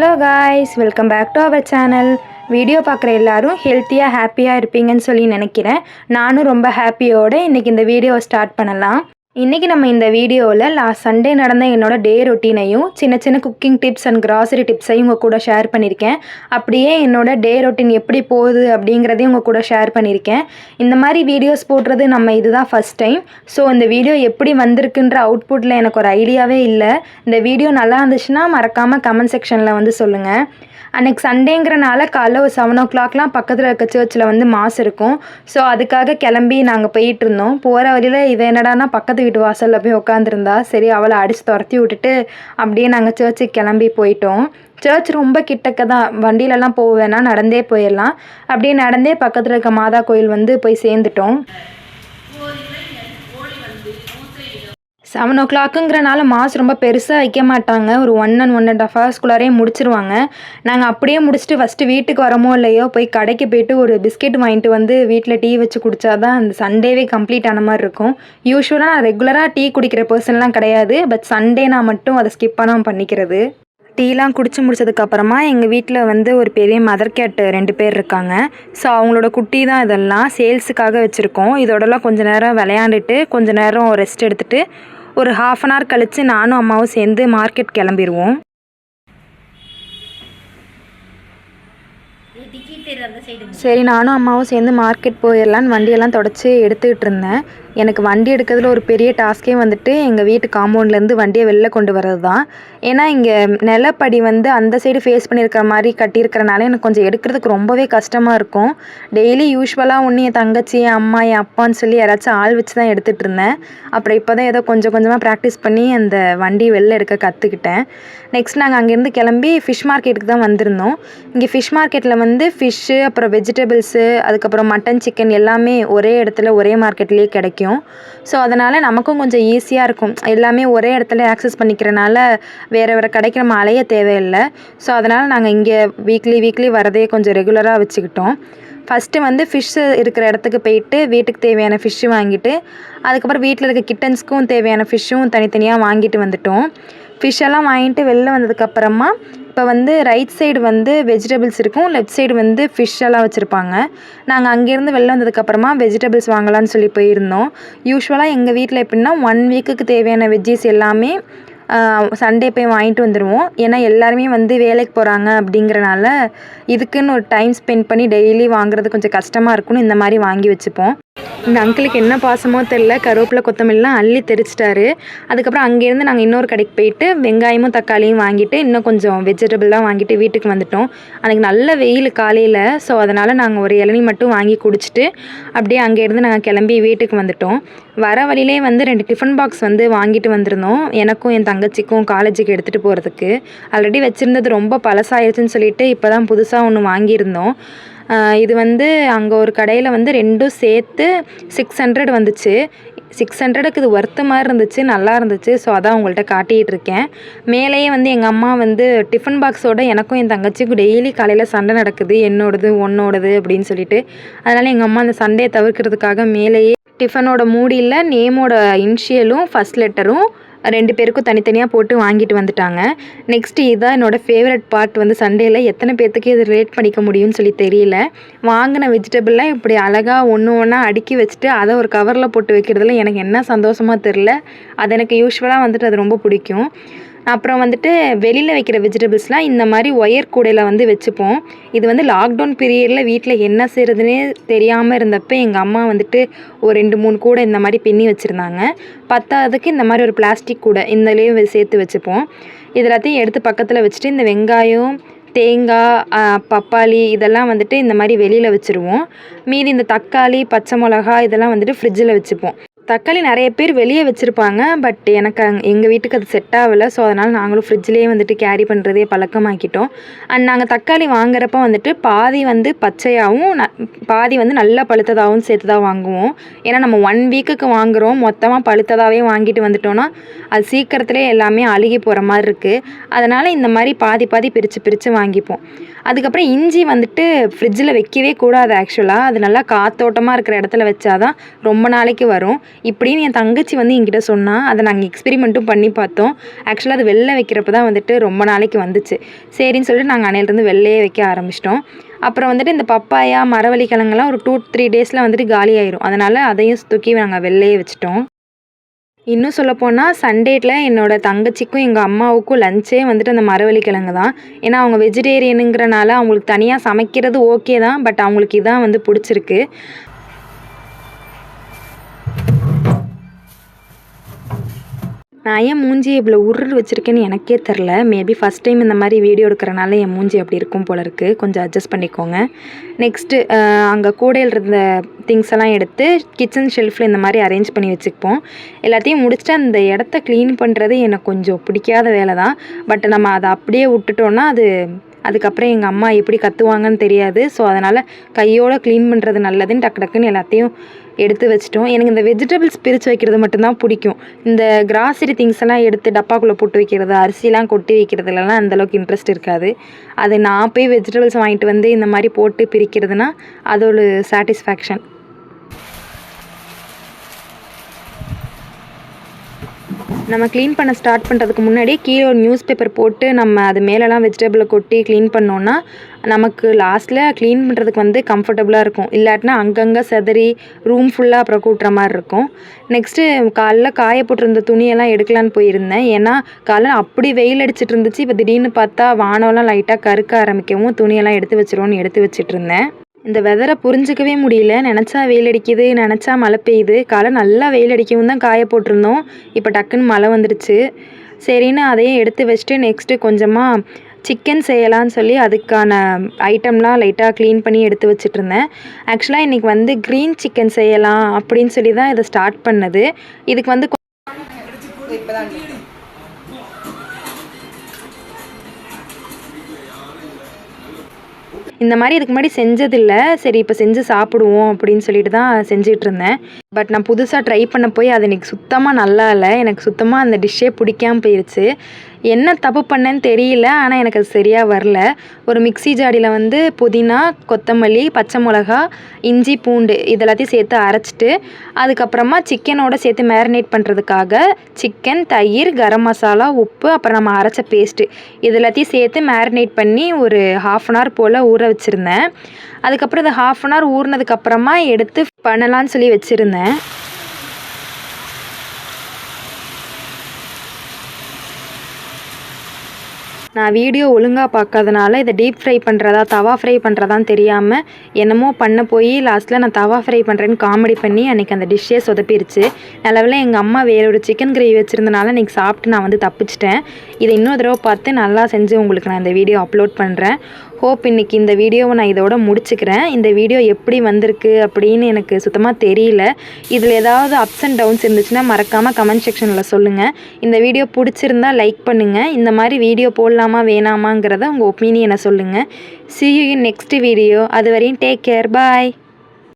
Hello guys, welcome back to our channel. Video பார்க்குற எல்லாரும் ஹெல்த்தியாக ஹாப்பியாக இருப்பீங்கன்னு சொல்லி நினைக்கிறேன். நானும் ரொம்ப ஹாப்பியோடு இன்றைக்கி இந்த வீடியோவை ஸ்டார்ட் பண்ணலாம். இன்றைக்கி நம்ம இந்த வீடியோவில் லாஸ்ட் சண்டே நடந்த என்னோட டே ரொட்டீனையும் சின்ன சின்ன குக்கிங் டிப்ஸ் அண்ட் கிராசரி டிப்ஸையும் உங்கள் கூட ஷேர் பண்ணியிருக்கேன். அப்படியே என்னோட டே ரொட்டீன் எப்படி போகுது அப்படிங்கிறதையும் உங்கள் கூட ஷேர் பண்ணியிருக்கேன். இந்த மாதிரி வீடியோஸ் போடுறது நம்ம இதுதான் ஃபஸ்ட் டைம். ஸோ இந்த வீடியோ எப்படி வந்திருக்குன்ற அவுட்புட்டில் எனக்கு ஒரு ஐடியாவே இல்லை. இந்த வீடியோ நல்லா இருந்துச்சுன்னா மறக்காமல் கமெண்ட் செக்ஷனில் வந்து சொல்லுங்கள். அன்றைக்கி சண்டேங்கிறனால காலைல ஒரு 7 o'clockலாம் பக்கத்தில் இருக்க சர்ச்சில் வந்து மாஸ் இருக்கும். ஸோ அதுக்காக கிளம்பி நாங்கள் போயிட்டு இருந்தோம். போகிற வழியில் இவன் என்னடானா பக்கத்து வீட்டு வாசலில் போய் உட்காந்துருந்தா. சரி, அவளை அடித்து துரத்தி விட்டுட்டு அப்படியே நாங்கள் சர்ச்சுக்கு கிளம்பி போயிட்டோம். சர்ச் ரொம்ப கிட்டக்க தான், வண்டியிலலாம் போக வேணாம், நடந்தே போயிடலாம். அப்படியே நடந்தே பக்கத்தில் இருக்க மாதா கோயில் வந்து போய் சேர்ந்துட்டோம். 7 o'clockங்கிறனால மாஸ் ரொம்ப பெருசாக வைக்க மாட்டாங்க. ஒரு 1 and 1.5 hours முடிச்சிருவாங்க. நாங்கள் அப்படியே முடிச்சுட்டு ஃபஸ்ட்டு வீட்டுக்கு வரமோ இல்லையோ போய் கடைக்கு போய்ட்டு ஒரு பிஸ்கெட் வாங்கிட்டு வந்து வீட்டில் டீ வச்சு குடித்தா தான் அந்த சண்டேவே கம்ப்ளீட் ஆன மாதிரி இருக்கும். யூஸ்வலாக நான் ரெகுலராக டீ குடிக்கிற பர்சன்லாம் கிடையாது. பட் சண்டே நான் மட்டும் அதை ஸ்கிப் பண்ணாமல் பண்ணிக்கிறது. டீலாம் குடிச்சு முடிச்சதுக்கப்புறமா எங்கள் வீட்டில் வந்து ஒரு பெரிய மதர் கேட் 2 பேர் இருக்காங்க. ஸோ அவங்களோட குட்டி தான் இதெல்லாம் சேல்ஸுக்காக வச்சுருக்கோம். இதோடலாம் கொஞ்சம் நேரம் விளையாண்டுட்டு கொஞ்சம் நேரம் ரெஸ்ட் எடுத்துகிட்டு ஒரு 1/2 hour கழித்து நானும் அம்மாவும் சேர்ந்து மார்க்கெட் கிளம்பிடுவோம். சரி, நானும் அம்மாவும் சேர்ந்து மார்க்கெட் போயிடலான்னு வண்டியெல்லாம் தொடச்சி எடுத்துக்கிட்டு இருந்தேன். எனக்கு வண்டி எடுக்கிறதுல ஒரு பெரிய டாஸ்கே வந்துட்டு எங்கள் வீட்டு காம்பவுண்ட்லேருந்து வண்டியை வெளில கொண்டு வர்றது தான். ஏன்னா இங்கே நிலப்படி வந்து அந்த சைடு ஃபேஸ் பண்ணியிருக்கிற மாதிரி கட்டியிருக்கிறனால எனக்கு கொஞ்சம் எடுக்கிறதுக்கு ரொம்பவே கஷ்டமாக இருக்கும். டெய்லி யூஸ்வலாக ஒன்று என் தங்கச்சி, என் அம்மா, என் அப்பான்னு சொல்லி யாராச்சும் ஆள் வச்சு தான் எடுத்துகிட்டு இருந்தேன். அப்புறம் இப்போ தான் ஏதோ கொஞ்சம் கொஞ்சமாக ப்ராக்டிஸ் பண்ணி அந்த வண்டி வெளில எடுக்க கற்றுக்கிட்டேன். நெக்ஸ்ட் நாங்கள் அங்கேருந்து கிளம்பி ஃபிஷ் மார்க்கெட்டுக்கு தான் வந்திருந்தோம். இங்கே ஃபிஷ் மார்க்கெட்டில் வந்து ஃபிஷ்ஷு, அப்புறம் வெஜிடபிள்ஸு, அதுக்கப்புறம் மட்டன், சிக்கன் எல்லாமே ஒரே இடத்துல ஒரே மார்க்கெட்லேயே கிடைக்கும். ஸோ அதனால் நமக்கும் கொஞ்சம் ஈஸியாக இருக்கும். எல்லாமே ஒரே இடத்துல ஆக்சஸ் பண்ணிக்கிறனால வேறு வேறு கடைக்கு நம்ம அலைய தேவையில்லை. ஸோ அதனால் நாங்கள் இங்கே வீக்லி வரதே கொஞ்சம் ரெகுலராக வச்சுக்கிட்டோம். ஃபஸ்ட்டு வந்து ஃபிஷ்ஷு இருக்கிற இடத்துக்கு போயிட்டு வீட்டுக்கு தேவையான ஃபிஷ்ஷு வாங்கிட்டு அதுக்கப்புறம் வீட்டில் இருக்க கிட்டன்ஸ்க்கும் தேவையான ஃபிஷ்ஷும் தனித்தனியாக வாங்கிட்டு வந்துட்டோம். ஃபிஷ்ஷெல்லாம் வாங்கிட்டு வெளில வந்ததுக்கப்புறமா இப்போ வந்து ரைட் சைடு வந்து வெஜிடபிள்ஸ் இருக்கும், லெஃப்ட் சைடு வந்து ஃபிஷ்ஷெல்லாம் வச்சுருப்பாங்க. நாங்கள் அங்கேருந்து வெளில வந்ததுக்கப்புறமா வெஜிடபிள்ஸ் வாங்கலான்னு சொல்லி போயிருந்தோம். யூஸ்வலாக எங்கள் வீட்டில் எப்படின்னா 1 weekக்கு தேவையான வெஜ்ஜீஸ் எல்லாமே சண்டே போய் வாங்கிட்டு வந்துடுவோம். ஏன்னா எல்லாருமே வந்து வேலைக்கு போகிறாங்க அப்படிங்கிறனால இதுக்குன்னு ஒரு டைம் ஸ்பெண்ட் பண்ணி டெய்லி வாங்குறது கொஞ்சம் கஷ்டமாக இருக்குன்னு இந்த மாதிரி வாங்கி வச்சுப்போம். இந்த அங்கிளுக்கு என்ன பாசமோ தெரில, கருவேப்பிலை கொத்தமல்லாம் அள்ளி தெரிச்சிட்டாரு. அதுக்கப்புறம் அங்கேருந்து நாங்கள் இன்னொரு கடைக்கு போயிட்டு வெங்காயமும் தக்காளியும் வாங்கிட்டு இன்னும் கொஞ்சம் வெஜிடபிள்லாம் வாங்கிட்டு வீட்டுக்கு வந்துட்டோம். அன்றைக்கி நல்ல வெயில் காலையில். ஸோ அதனால் நாங்கள் ஒரு இளநீ மட்டும் வாங்கி குடிச்சிட்டு அப்படியே அங்கேருந்து நாங்கள் கிளம்பி வீட்டுக்கு வந்துட்டோம். வர வழியிலே வந்து 2 டிஃபன் பாக்ஸ் வந்து வாங்கிட்டு வந்திருந்தோம், எனக்கும் என் தங்கச்சிக்கும் காலேஜுக்கு எடுத்துகிட்டு போகிறதுக்கு. ஆல்ரெடி வச்சுருந்தது ரொம்ப பழசாயிருச்சுன்னு சொல்லிட்டு இப்போ தான் புதுசாக ஒன்று வாங்கியிருந்தோம். இது வந்து அங்கே ஒரு கடையில் வந்து 2ம் சேர்த்து 600 வந்துச்சு. 600க்கு இது ஒர்த்து மாதிரி இருந்துச்சு, நல்லா இருந்துச்சு. ஸோ அதான் உங்கள்கிட்ட காட்டிகிட்டு இருக்கேன். மேலேயே வந்து எங்கள் அம்மா வந்து டிஃபன் பாக்ஸோடு எனக்கும் என் தங்கச்சிக்கும் டெய்லி காலையில் சண்டை நடக்குது, என்னோடது உன்னோடது அப்படின்னு சொல்லிட்டு. அதனால் எங்கள் அம்மா அந்த சண்டையை தவிர்க்கிறதுக்காக மேலேயே டிஃபனோட மூடியில் நேமோட இனிஷியலும் ஃபஸ்ட் லெட்டரும் 2 பேருக்கும் தனித்தனியாக போட்டு வாங்கிட்டு வந்துட்டாங்க. நெக்ஸ்ட்டு இதுதான் என்னோடய ஃபேவரட் பார்ட். வந்து சண்டேயில் எத்தனை பேர்த்துக்கு இது ரிலேட் பண்ணிக்க முடியும்னு சொல்லி தெரியல. வாங்கின வெஜிடபிள்லாம் இப்படி அழகாக ஒன்று ஒன்றா அடுக்கி வச்சுட்டு அதை ஒரு கவரில் போட்டு வைக்கிறதுல எனக்கு என்ன சந்தோஷமாக தெரில. அது எனக்கு யூஸ்வலாக வந்துட்டு அது ரொம்ப பிடிக்கும். அப்புறம் வந்துட்டு வெளியில் வைக்கிற வெஜிடபிள்ஸ்லாம் இந்த மாதிரி ஒயர் கூடையில் வந்து வச்சுப்போம். இது வந்து லாக்டவுன் பீரியடில் வீட்டில் என்ன செய்கிறதுனே தெரியாமல் இருந்தப்போ எங்கள் அம்மா வந்துட்டு ஒரு 2-3 கூடை இந்த மாதிரி பின்னி வச்சுருந்தாங்க. பத்தாவதுக்கு இந்த மாதிரி ஒரு பிளாஸ்டிக் கூடை இந்தலேயும் சேர்த்து வச்சுப்போம். இது எல்லாத்தையும் எடுத்து பக்கத்தில் வச்சுட்டு இந்த வெங்காயம், தேங்காய், பப்பாளி இதெல்லாம் வந்துட்டு இந்த மாதிரி வெளியில் வச்சுருவோம். மீதி இந்த தக்காளி, பச்சை மிளகா இதெல்லாம் வந்துட்டு ஃப்ரிட்ஜில் வச்சுப்போம். தக்காளி நிறைய பேர் வெளியே வச்சுருப்பாங்க. பட் எனக்கு எங்கள் வீட்டுக்கு அது செட் ஆகலை. ஸோ அதனால் நாங்களும் ஃப்ரிட்ஜ்லேயே வந்துட்டு கேரி பண்ணுறதே பழக்கமாக்கிட்டோம். அண்ட் நாங்கள் தக்காளி வாங்குறப்ப வந்துட்டு பாதி வந்து பச்சையாகவும் பாதி வந்து நல்லா பழுத்ததாகவும் சேர்த்து தான் வாங்குவோம். ஏன்னா நம்ம 1 weekக்கு வாங்குகிறோம், மொத்தமாக பழுத்ததாகவே வாங்கிட்டு வந்துட்டோன்னா அது சீக்கிரத்துலேயே எல்லாமே அழுகி போகிற மாதிரி இருக்குது. அதனால் இந்த மாதிரி பாதி பாதி பிரித்து வாங்கிப்போம். அதுக்கப்புறம் இஞ்சி வந்துட்டு ஃப்ரிட்ஜில் வைக்கவே கூடாது. ஆக்சுவலாக அது நல்லா காத்தோட்டமாக இருக்கிற இடத்துல வச்சாதான் ரொம்ப நாளைக்கு வரும். இப்படின்னு என் தங்கச்சி வந்து என்கிட்ட சொன்னால். அதை நாங்கள் எக்ஸ்பெரிமெண்ட்டும் பண்ணி பார்த்தோம். ஆக்சுவலாக அது வெளில வைக்கிறப்ப தான் வந்துட்டு ரொம்ப நாளைக்கு வந்துச்சு. சரின்னு சொல்லிட்டு நாங்கள் அன்னையிலேருந்து வெளிலையே வைக்க ஆரம்பிச்சிட்டோம். அப்புறம் வந்துட்டு இந்த பப்பாயா மரவள்ளிக்கிழங்கெல்லாம் ஒரு 2-3 டேஸில் வந்துட்டு காலி ஆயிரும். அதனால் அதையும் தூக்கி நாங்கள் வெளிலையே வச்சுட்டோம். இன்னும் சொல்லப்போனால் சண்டேல என்னோடய தங்கச்சிக்கும் எங்கள் அம்மாவுக்கும் லஞ்சே வந்துட்டு அந்த மரவள்ளிக்கிழங்கு தான். ஏன்னா அவங்க வெஜிடேரியனுங்கிறனால அவங்களுக்கு தனியாக சமைக்கிறது ஓகே தான். பட் அவங்களுக்கு இதான் வந்து பிடிச்சிருக்கு. நான் ஏன் மூஞ்சியை இவ்வளோ உருள் வச்சுருக்கேன்னு எனக்கே தெரில. மேபி ஃபஸ்ட் டைம் இந்த மாதிரி வீடியோ எடுக்கிறனால என் மூஞ்சி அப்படி இருக்கும் போல இருக்குது. கொஞ்சம் அட்ஜஸ்ட் பண்ணிக்கோங்க. நெக்ஸ்ட்டு அங்கே கூடையில் இருந்த திங்ஸ் எல்லாம் எடுத்து கிச்சன் ஷெல்ஃபில் இந்த மாதிரி அரேஞ்ச் பண்ணி வச்சுப்போம். எல்லாத்தையும் முடிச்சுட்டு அந்த இடத்த க்ளீன் பண்ணுறது எனக்கு கொஞ்சம் பிடிக்காத வேலை தான். பட் நம்ம அதை அப்படியே விட்டுட்டோன்னா அதுக்கப்புறம் எங்கள் அம்மா எப்படி கற்றுவாங்கன்னு தெரியாது. ஸோ அதனால் கையோடு க்ளீன் பண்ணுறது நல்லதுன்னு டக்கு டக்குன்னு எல்லாத்தையும் எடுத்து வச்சிட்டோம். எனக்கு இந்த வெஜிடபிள்ஸ் பிரித்து வைக்கிறது மட்டும்தான் பிடிக்கும். இந்த கிராசரி திங்ஸ் எல்லாம் எடுத்து டப்பாக்குள்ளே போட்டு வைக்கிறது, அரிசிலாம் கொட்டி வைக்கிறதுலலாம் அந்தளவுக்கு இன்ட்ரெஸ்ட் இருக்காது. அது நான் போய் வெஜிடபிள்ஸ் வாங்கிட்டு வந்து இந்த மாதிரி போட்டு பிரிக்கிறதுனா அது ஒரு சாட்டிஸ்ஃபேக்ஷன். நம்ம க்ளீன் பண்ண ஸ்டார்ட் பண்ணுறதுக்கு முன்னாடி கீழே ஒரு நியூஸ் பேப்பர் போட்டு நம்ம அது மேலெலாம் வெஜிடபிளை கொட்டி க்ளீன் பண்ணோன்னா நமக்கு லாஸ்ட்டில் க்ளீன் பண்ணுறதுக்கு வந்து கம்ஃபர்டபுளாக இருக்கும். இல்லாட்டினா அங்கங்கே செதறி ரூம் ஃபுல்லாக அப்புறம் கூட்டுற மாதிரி இருக்கும். நெக்ஸ்ட்டு காலைல காய போட்டிருந்த துணியெல்லாம் எடுக்கலான்னு போயிருந்தேன். ஏன்னா காலைல அப்படி வெயில் அடிச்சிட்டு இருந்துச்சு. இப்போ திடீர்னு பார்த்தா வானம்லாம் லைட்டாக கருக்க ஆரம்பிக்கவும் துணியெல்லாம் எடுத்து வச்சிருவோன்னு எடுத்து வச்சிட்டு இருந்தேன். இந்த வெதரை புரிஞ்சிக்கவே முடியல. நினச்சா வெயில் அடிக்குது, நினச்சா மழை பெய்யுது. காலை நல்லா வெயில் அடிக்கவும் தான் காய போட்டிருந்தோம். இப்போ டக்குன்னு மழை வந்துடுச்சு. சரின்னு அதையும் எடுத்து வச்சுட்டு நெக்ஸ்ட்டு கொஞ்சமாக சிக்கன் செய்யலான்னு சொல்லி அதுக்கான ஐட்டம்லாம் லைட்டாக க்ளீன் பண்ணி எடுத்து வச்சிட்ருந்தேன். ஆக்சுவலாக இன்றைக்கி வந்து க்ரீன் சிக்கன் செய்யலாம் அப்படின்னு சொல்லி தான் இதை ஸ்டார்ட் பண்ணது. இதுக்கு வந்து இந்த மாதிரி இதுக்கு முன்னாடி செஞ்சதில்லை. சரி இப்போ செஞ்சு சாப்பிடுவோம் அப்படின்னு சொல்லிட்டு தான் செஞ்சிட்ருந்தேன். பட் நான் புதுசாக ட்ரை பண்ண போய் அது எனக்கு சுத்தமாக நல்லா இல்லை. எனக்கு சுத்தமாக அந்த டிஷ்ஷே பிடிக்காமல் போயிடுச்சு. என்ன தப்பு பண்ணேன்னு தெரியல. ஆனால் எனக்கு அது சரியாக வரல. ஒரு மிக்ஸி ஜாடியில் வந்து புதினா, கொத்தமல்லி, பச்சை மிளகா, இஞ்சி, பூண்டு இதெல்லாத்தையும் சேர்த்து அரைச்சிட்டு அதுக்கப்புறமா சிக்கனோட சேர்த்து மேரினேட் பண்ணுறதுக்காக சிக்கன், தயிர், கரம் மசாலா, உப்பு, அப்புறம் நம்ம அரைச்ச பேஸ்ட்டு இது எல்லாத்தையும் சேர்த்து மேரினேட் பண்ணி ஒரு 1/2 அன் ஹவர் போல் ஊற வச்சுருந்தேன். அதுக்கப்புறம் இந்த 1/2 அன் ஹவர் ஊறினதுக்கப்புறமா எடுத்து பண்ணலான்னு சொல்லி வச்சுருந்தேன். நான் வீடியோ ஒழுங்காக பார்க்காதனால இதை டீப் ஃப்ரை பண்ணுறதா தவா ஃப்ரை பண்ணுறதான்னு தெரியாமல் என்னமோ பண்ண போய் லாஸ்ட்டில் நான் தவா ஃப்ரை பண்ணுறேன்னு காமெடி பண்ணி அன்றைக்கி அந்த டிஷ்ஷே சொதப்பிருச்சு. நல்லவேளை எங்கள் அம்மா வேறொரு சிக்கன் கிரேவி வச்சுருந்தனால இன்றைக்கி சாப்பிட்டு நான் வந்து தப்பிச்சிட்டேன். இதை இன்னொரு தடவை பார்த்து நல்லா செஞ்சு உங்களுக்கு நான் இந்த வீடியோ அப்லோட் பண்ணுறேன். ஹோப் இன்றைக்கி இந்த வீடியோவை நான் இதோட முடிச்சுக்கிறேன். இந்த வீடியோ எப்படி வந்திருக்கு அப்படின்னு எனக்கு சுத்தமாக தெரியல. இதில் ஏதாவது அப்ஸ் அண்ட் டவுன்ஸ் இருந்துச்சுன்னா மறக்காமல் கமெண்ட் செக்ஷனில் சொல்லுங்கள். இந்த வீடியோ பிடிச்சிருந்தா லைக் பண்ணுங்கள். இந்த மாதிரி வீடியோ போடலாமா வேணாமாங்கிறத உங்கள் ஒப்பீனியனை சொல்லுங்கள். See you in next video. அது வரையும் டேக் கேர். பாய்.